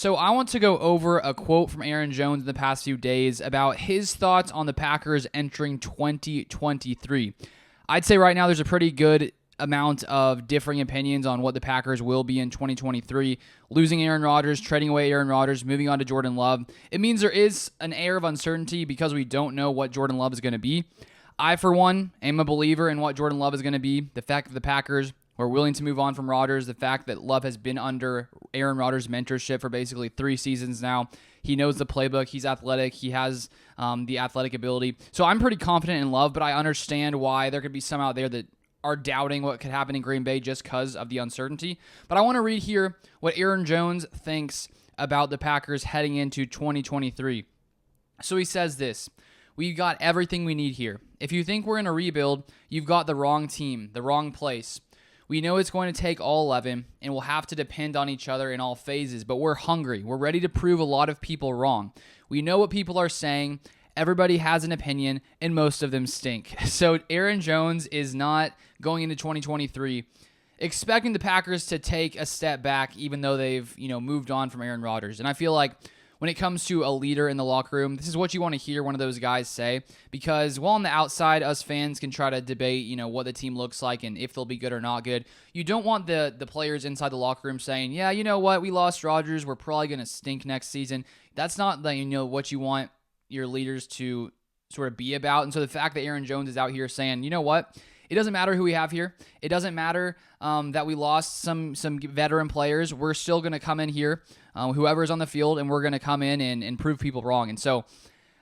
So I want to go over a quote from Aaron Jones in the past few days about his thoughts on the Packers entering 2023. I'd say right now there's a pretty good amount of differing opinions on what the Packers will be in 2023. Losing Aaron Rodgers, trading away Aaron Rodgers, moving on to Jordan Love. It means there is an air of uncertainty because we don't know what Jordan Love is going to be. I, for one, am a believer in what Jordan Love is going to be. The fact that the Packers were willing to move on from Rodgers, the fact that Love has been under Aaron Rodgers' mentorship for basically 3 seasons now. He knows the playbook. He's athletic. He has the athletic ability. So I'm pretty confident in Love, but I understand why there could be some out there that are doubting what could happen in Green Bay just because of the uncertainty. But I want to read here what Aaron Jones thinks about the Packers heading into 2023. So he says this: "We've got everything we need here. If you think we're in a rebuild, you've got the wrong team, the wrong place. We know it's going to take all 11, and we'll have to depend on each other in all phases, but we're hungry. We're ready to prove a lot of people wrong. We know what people are saying. Everybody has an opinion, and most of them stink." So Aaron Jones is not going into 2023 expecting the Packers to take a step back, even though they've moved on from Aaron Rodgers. And I feel like when it comes to a leader in the locker room, this is what you want to hear one of those guys say, because while on the outside, us fans can try to debate, what the team looks like and if they'll be good or not good. You don't want the players inside the locker room saying, yeah, you know what, we lost Rodgers, we're probably going to stink next season. That's not what you want your leaders to sort of be about. And so the fact that Aaron Jones is out here saying, you know what, it doesn't matter who we have here. It doesn't matter that we lost some veteran players. We're still going to come in here, whoever's on the field, and we're going to come in and prove people wrong. And so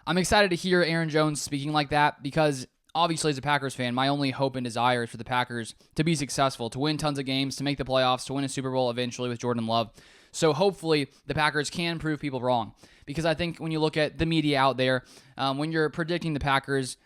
I'm excited to hear Aaron Jones speaking like that because obviously as a Packers fan, my only hope and desire is for the Packers to be successful, to win tons of games, to make the playoffs, to win a Super Bowl eventually with Jordan Love. So hopefully the Packers can prove people wrong, because I think when you look at the media out there, when you're predicting the Packers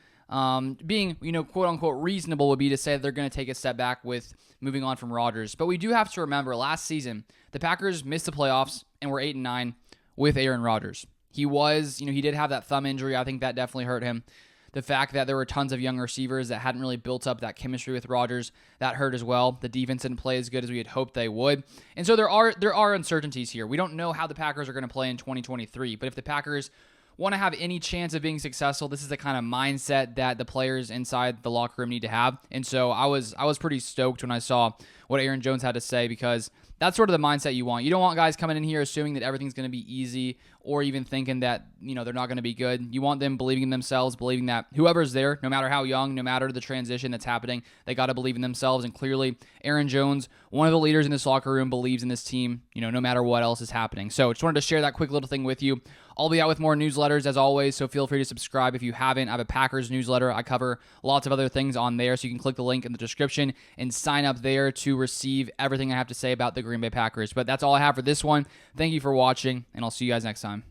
being, quote unquote reasonable would be to say that they're going to take a step back with moving on from Rodgers. But we do have to remember last season, the Packers missed the playoffs and were 8-9 with Aaron Rodgers. He was, he did have that thumb injury. I think that definitely hurt him. The fact that there were tons of young receivers that hadn't really built up that chemistry with Rodgers, that hurt as well. The defense didn't play as good as we had hoped they would. And so there are uncertainties here. We don't know how the Packers are going to play in 2023, but if the Packers want to have any chance of being successful, this is the kind of mindset that the players inside the locker room need to have. And so I was pretty stoked when I saw what Aaron Jones had to say, because that's sort of the mindset you want. You don't want guys coming in here assuming that everything's going to be easy, or even thinking that, they're not going to be good. You want them believing in themselves, believing that whoever's there, no matter how young, no matter the transition that's happening, they got to believe in themselves. And clearly, Aaron Jones, one of the leaders in this locker room, believes in this team, no matter what else is happening. So just wanted to share that quick little thing with you. I'll be out with more newsletters as always, so feel free to subscribe if you haven't. I have a Packers newsletter. I cover lots of other things on there, so you can click the link in the description and sign up there to receive everything I have to say about the Green Bay Packers. But that's all I have for this one. Thank you for watching, and I'll see you guys next time.